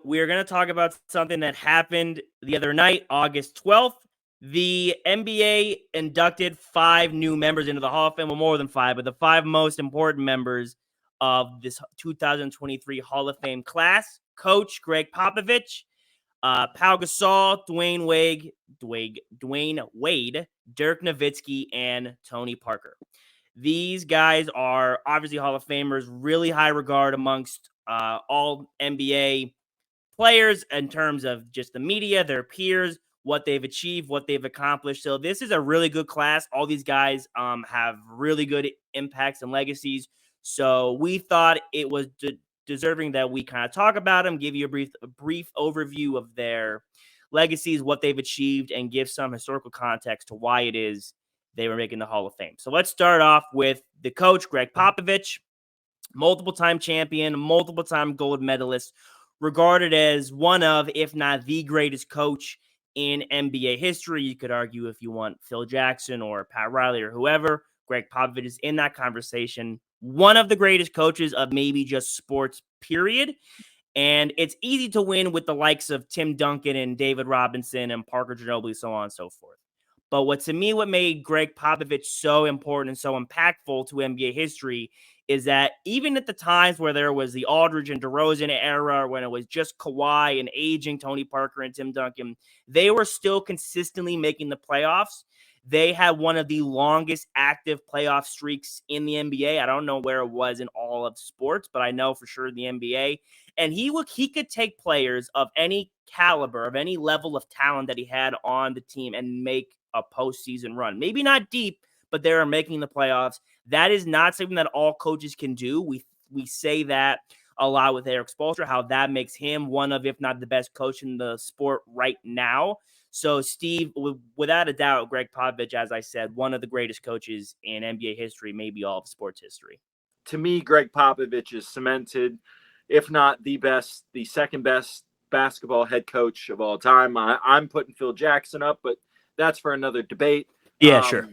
We're going to talk about something that happened the other night, August 12th. The NBA inducted 5 new members into the Hall of Fame, well, more than 5, but the 5 most important members of this 2023 Hall of Fame class. Coach Greg Popovich, Pau Gasol, Dwayne Wade, Dirk Nowitzki, and Tony Parker. These guys are obviously Hall of Famers, really high regard amongst all NBA players in terms of just the media, their peers, what they've achieved, what they've accomplished. So this is a really good class. All these guys have really good impacts and legacies. So we thought it was deserving that we kind of talk about them, give you a brief overview of their legacies, what they've achieved, and give some historical context to why it is they were making the Hall of Fame. So let's start off with the coach, Greg Popovich, multiple-time champion, multiple-time gold medalist, regarded as one of, if not the greatest coach in NBA history. You could argue if you want Phil Jackson or Pat Riley or whoever, Greg Popovich is in that conversation. One of the greatest coaches of maybe just sports, period. And it's easy to win with the likes of Tim Duncan and David Robinson and Parker Ginobili, so on and so forth. But what made Greg Popovich so important and so impactful to NBA history is that even at the times where there was the Aldridge and DeRozan era, when it was just Kawhi and aging Tony Parker and Tim Duncan, they were still consistently making the playoffs. They had one of the longest active playoff streaks in the NBA. I don't know where it was in all of sports, but I know for sure the NBA. And he could take players of any caliber, of any level of talent that he had on the team and make a postseason run. Maybe not deep, but they are making the playoffs. That is not something that all coaches can do. We say that a lot with Erik Spoelstra, how that makes him one of, if not the best coach in the sport right now. So, Steve, without a doubt, Greg Popovich, as I said, one of the greatest coaches in NBA history, maybe all of sports history. To me, Greg Popovich is cemented, if not the best, the second best basketball head coach of all time. I'm putting Phil Jackson up, but that's for another debate. Yeah, sure.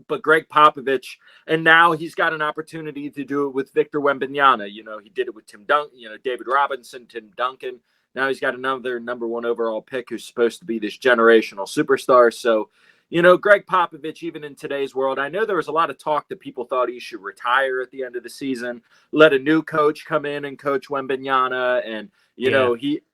But Greg Popovich, and now he's got an opportunity to do it with Victor Wembanyama. You know, he did it with Tim Duncan, David Robinson, Tim Duncan. Now he's got another number 1 overall pick who's supposed to be this generational superstar. So, Greg Popovich, even in today's world, I know there was a lot of talk that people thought he should retire at the end of the season, let a new coach come in and coach Wembanyama, and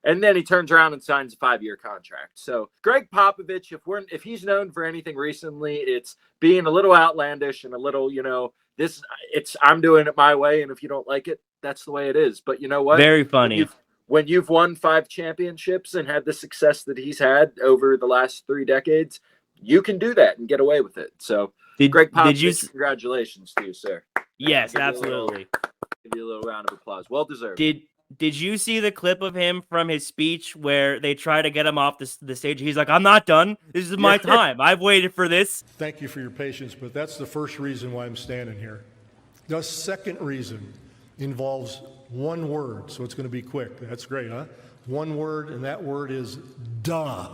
and then he turns around and signs a 5-year contract. So Greg Popovich, if he's known for anything recently, it's being a little outlandish and a little, I'm doing it my way, and if you don't like it, that's the way it is. But you know what? Very funny. When you've won 5 championships and had the success that he's had over the last 3 decades, you can do that and get away with it. So, Greg Popovich, congratulations to you, sir. Yes, absolutely. Give you a little round of applause. Well deserved. Did you see the clip of him from his speech where they try to get him off the stage? He's like, I'm not done. This is my time. I've waited for this. Thank you for your patience, but that's the first reason why I'm standing here. The second reason involves one word, so it's going to be quick. That's great, huh? One word, and that word is duh.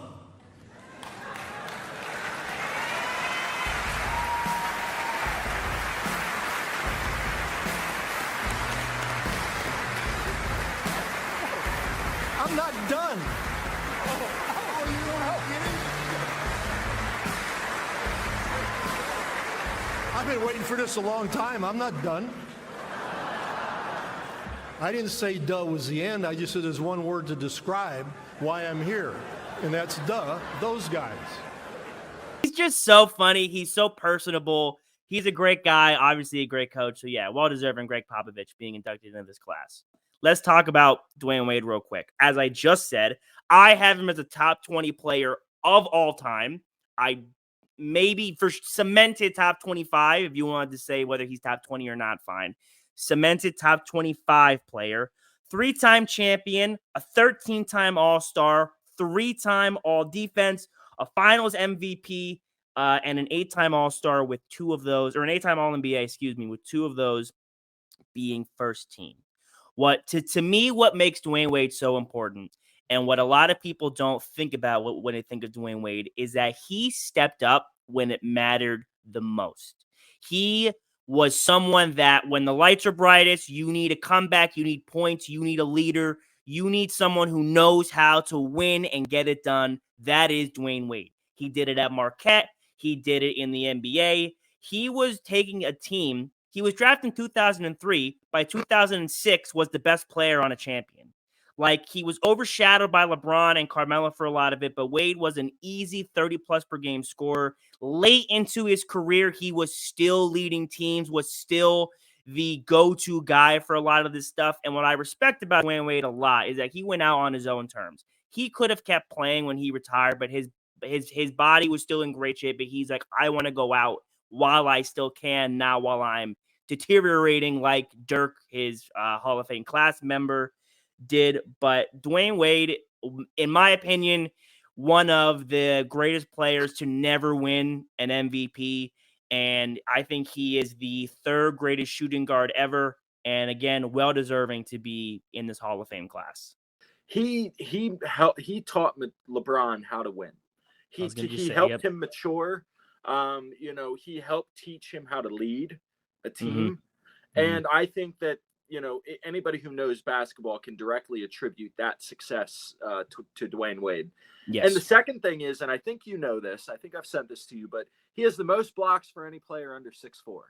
I'm not done. I've been waiting for this a long time. I'm not done. I didn't say duh was the end. I just said there's one word to describe why I'm here, and that's duh, those guys. He's just so funny. He's so personable. He's a great guy, obviously a great coach. So, yeah, well-deserving Greg Popovich being inducted into this class. Let's talk about Dwayne Wade real quick. As I just said, I have him as a top 20 player of all time. I maybe for cemented top 25, if you wanted to say whether he's top 20 or not, fine. Cemented top 25 player, 3-time champion, a 13-time All-Star, 3-time All-Defense, a Finals MVP, and an 8-time All-Star with 2 of those, or an 8-time All-NBA, with 2 of those being first team. To me, what makes Dwayne Wade so important, and what a lot of people don't think about when they think of Dwayne Wade, is that he stepped up when it mattered the most. He was someone that when the lights are brightest, you need a comeback, you need points, you need a leader, you need someone who knows how to win and get it done. That is Dwayne Wade. He did it at Marquette. He did it in the NBA. He was taking a team. He was drafted in 2003. By 2006, was the best player on a champion. Like, he was overshadowed by LeBron and Carmelo for a lot of it, but Wade was an easy 30-plus per game scorer. Late into his career, he was still leading teams, was still the go-to guy for a lot of this stuff. And what I respect about Dwayne Wade a lot is that he went out on his own terms. He could have kept playing when he retired, but his body was still in great shape. But he's like, I want to go out while I still can, now while I'm deteriorating, like Dirk, his Hall of Fame class member, did. But Dwayne Wade, in my opinion, one of the greatest players to never win an MVP. And I think he is the third greatest shooting guard ever. And again, well deserving to be in this Hall of Fame class. He taught LeBron how to win. He helped him mature. He helped teach him how to lead a team. And I think that, anybody who knows basketball can directly attribute that success to Dwayne Wade. Yes. And the second thing is, and I think you know this, I think I've sent this to you, but he has the most blocks for any player under 6'4".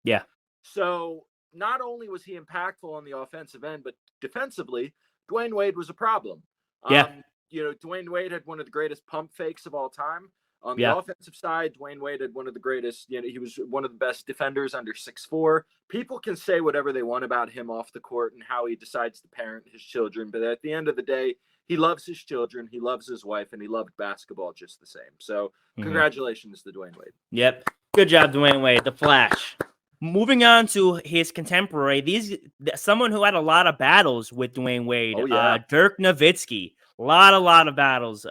Yeah. So not only was he impactful on the offensive end, but defensively, Dwayne Wade was a problem. Yeah. Dwayne Wade had one of the greatest pump fakes of all time. On the Yeah. offensive side, Dwayne Wade had one of the greatest, he was one of the best defenders under 6'4". People can say whatever they want about him off the court and how he decides to parent his children. But at the end of the day, he loves his children, he loves his wife, and he loved basketball just the same. So congratulations to Dwayne Wade. Yep. Good job, Dwayne Wade, the Flash. Moving on to his contemporary, someone who had a lot of battles with Dwayne Wade, Dirk Nowitzki. A lot of battles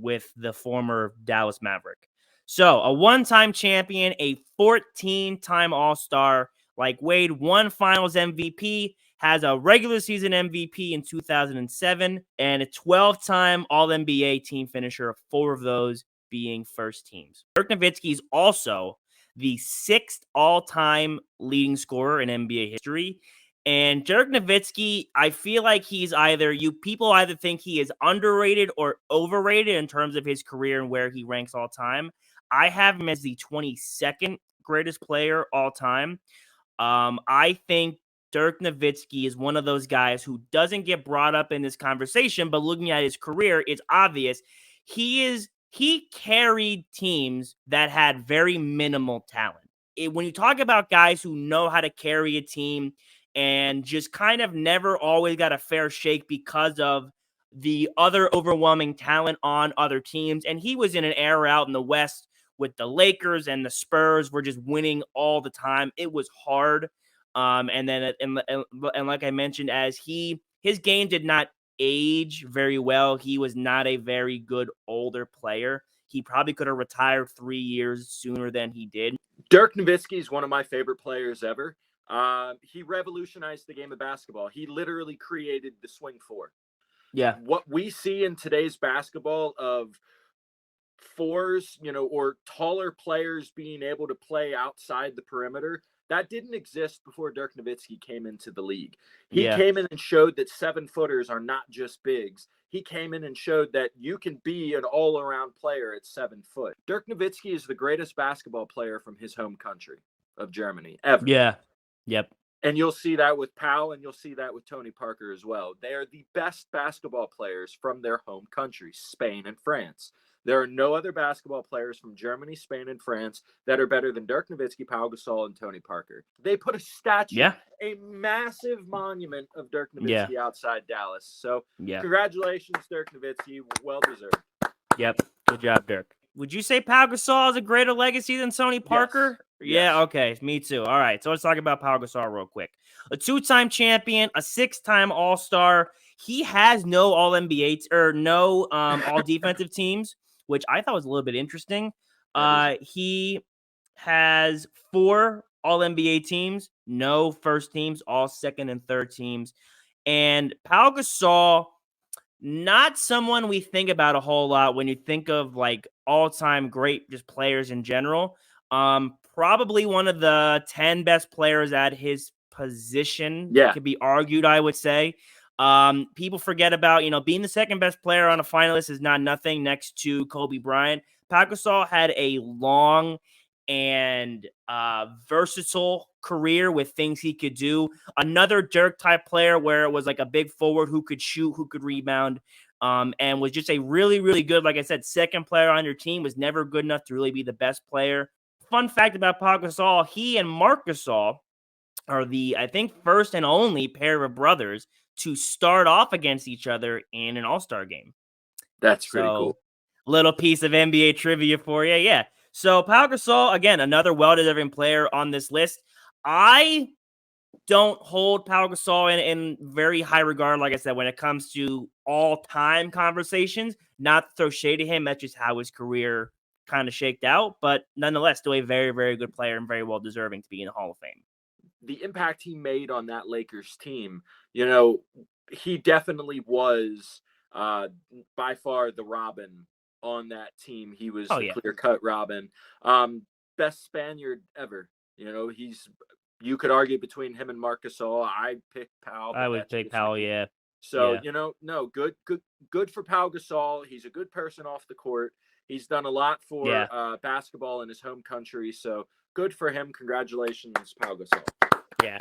with the former Dallas Maverick. So, a one-time champion, a 14-time All-Star, like Wade, one Finals MVP, has a regular season MVP in 2007, and a 12-time All-NBA team finisher, 4 of those being first teams. Dirk Nowitzki is also the 6th all-time leading scorer in NBA history. And Dirk Nowitzki, I feel like people either think he is underrated or overrated in terms of his career and where he ranks all time. I have him as the 22nd greatest player all time. I think Dirk Nowitzki is one of those guys who doesn't get brought up in this conversation, but looking at his career, it's obvious. He carried teams that had very minimal talent. When you talk about guys who know how to carry a team and just kind of never always got a fair shake because of the other overwhelming talent on other teams. And he was in an era out in the West with the Lakers and the Spurs were just winning all the time. It was hard. And like I mentioned, as his game did not age very well. He was not a very good older player. He probably could have retired 3 years sooner than he did. Dirk Nowitzki is one of my favorite players ever. He revolutionized the game of basketball. He literally created the swing 4. Yeah. What we see in today's basketball of 4s, or taller players being able to play outside the perimeter, that didn't exist before Dirk Nowitzki came into the league. He came in and showed that 7-footers are not just bigs. He came in and showed that you can be an all-around player at 7 foot. Dirk Nowitzki is the greatest basketball player from his home country of Germany ever. Yeah. Yep. And you'll see that with Powell, and you'll see that with Tony Parker as well. They are the best basketball players from their home countries, Spain and France. There are no other basketball players from Germany, Spain, and France that are better than Dirk Nowitzki, Pau Gasol, and Tony Parker. They put a statue, a massive monument of Dirk Nowitzki outside Dallas. So congratulations, Dirk Nowitzki. Well deserved. Yep. Good job, Dirk. Would you say Pau Gasol is a greater legacy than Tony Parker? Yes. Yeah, okay. Me too. All right. So let's talk about Pau Gasol real quick. A 2-time champion, a 6-time All-Star. He has no All-NBA or no All-Defensive teams, which I thought was a little bit interesting. He has 4 All-NBA teams, no first teams, all second and third teams. And Pau Gasol, not someone we think about a whole lot when you think of like all-time great just players in general. Probably one of the 10 best players at his position could be argued, I would say. People forget about, being the second best player on a finalist is not nothing next to Kobe Bryant. Pau Gasol had a long and versatile career with things he could do. Another Dirk type player where it was like a big forward who could shoot, who could rebound, and was just a really, really good, like I said, second player on your team, was never good enough to really be the best player. Fun fact about Pau Gasol, he and Marc Gasol are the, I think, first and only pair of brothers to start off against each other in an All-Star game. That's pretty cool. Little piece of NBA trivia for you. Yeah. So Pau Gasol, again, another well-deserving player on this list. I don't hold Pau Gasol in very high regard, like I said, when it comes to all-time conversations. Not to throw shade at him, that's just how his career kind of shaked out. But nonetheless, still a very, very good player and very well-deserving to be in the Hall of Fame. The impact he made on that Lakers team, he definitely was by far the Robin on that team. He was the clear-cut Robin. Best Spaniard ever. You could argue between him and Marc Gasol. I pick Pau. I would pick Pau, yeah. So, no, good for Pau Gasol. He's a good person off the court. He's done a lot for basketball in his home country. So good for him. Congratulations, Pau Gasol. Yeah.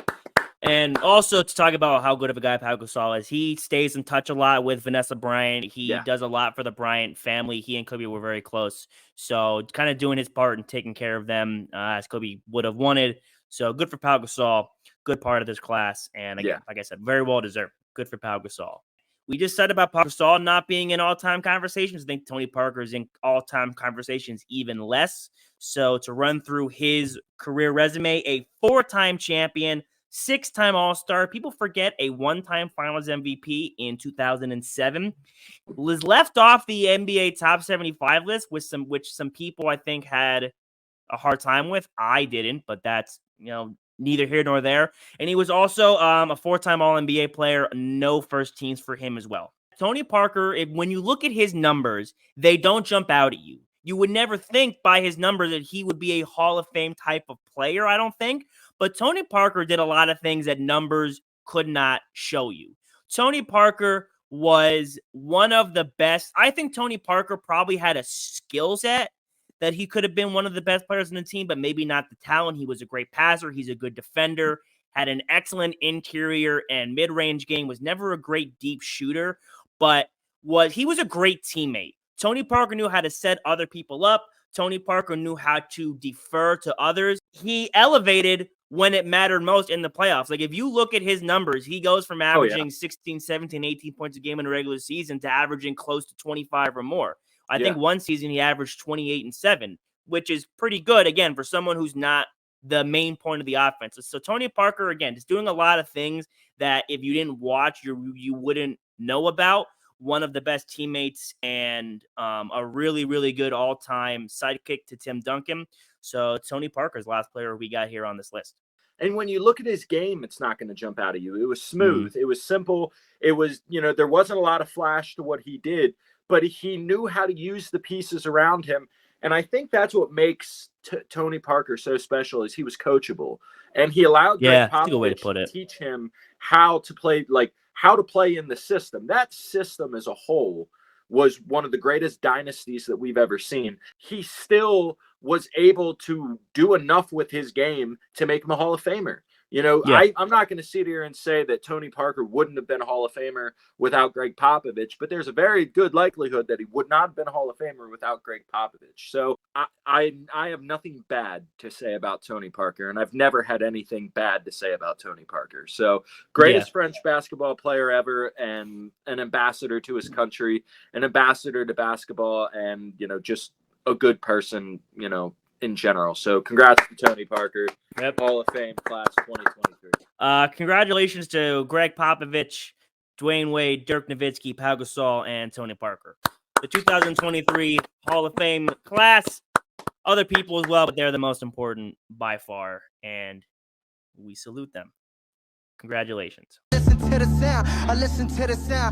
And also to talk about how good of a guy Pau Gasol is, he stays in touch a lot with Vanessa Bryant. He does a lot for the Bryant family. He and Kobe were very close. So kind of doing his part and taking care of them as Kobe would have wanted. So good for Pau Gasol. Good part of this class. And again, like I said, very well deserved. Good for Pau Gasol. We just said about Pau Gasol not being in all-time conversations. I think Tony Parker is in all-time conversations even less. So to run through his career resume, a 4-time champion, 6-time All-Star. People forget a 1-time Finals MVP in 2007. Was left off the NBA Top 75 list with which some people I think had a hard time with. I didn't, but that's neither here nor there. And he was also a 4-time All-NBA player. No first teams for him as well. Tony Parker, when you look at his numbers, they don't jump out at you. You would never think by his numbers that he would be a Hall of Fame type of player, I don't think. But Tony Parker did a lot of things that numbers could not show you. Tony Parker was one of the best. I think Tony Parker probably had a skill set that he could have been one of the best players in the team, but maybe not the talent. He was a great passer. He's a good defender, had an excellent interior and mid-range game, was never a great deep shooter, but he was a great teammate. Tony Parker knew how to set other people up. Tony Parker knew how to defer to others. He elevated when it mattered most in the playoffs. Like, if you look at his numbers, he goes from averaging 16, 17, 18 points a game in the regular season to averaging close to 25 or more. I think one season he averaged 28 and 7, which is pretty good, again, for someone who's not the main point of the offense. So Tony Parker, again, just doing a lot of things that if you didn't watch, you wouldn't know about. One of the best teammates and a really, really good all-time sidekick to Tim Duncan. So Tony Parker's last player we got here on this list. And when you look at his game, it's not going to jump out at you. It was smooth. It was simple. It was, there wasn't a lot of flash to what he did, but he knew how to use the pieces around him. And I think that's what makes Tony Parker so special is he was coachable. And he allowed Greg Popovich to teach him how to play, how to play in the system. That system as a whole was one of the greatest dynasties that we've ever seen. He still was able to do enough with his game to make him a Hall of Famer. I'm not going to sit here and say that Tony Parker wouldn't have been a Hall of Famer without Greg Popovich, but there's a very good likelihood that he would not have been a Hall of Famer without Greg Popovich. So I have nothing bad to say about Tony Parker, and I've never had anything bad to say about Tony Parker. So greatest French basketball player ever, and an ambassador to his country, an ambassador to basketball, and, just a good person, in general. So congrats to Tony Parker, Hall of Fame class 2023. Congratulations to Greg Popovich, Dwayne Wade, Dirk Nowitzki, Pau Gasol, and Tony Parker. The 2023 Hall of Fame class. Other people as well, but they're the most important by far, and we salute them. Congratulations. Listen to the sound. I listen to the sound.